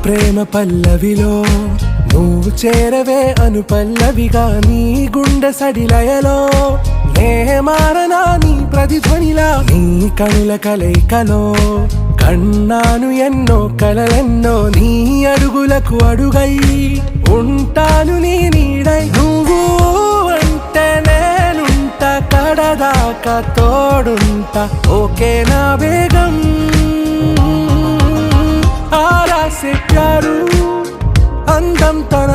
ప్రేమ పల్లవిలో నువ్వు చేరవే అను పల్లవిగా నీ గుండె సడిలయలో నే మారనా నీ ప్రతిధ్వనిలా నీ కనుల కలయికలో కన్నాను ఎన్నో కలలెన్నో నీ అడుగులకు అడుగై ఉంటాను నీ నీడై నువ్వు అంటే నేనుంట కడదాకా తోడుంటా ఓకే నా బేగం ఆరా से प्यारू అందం తన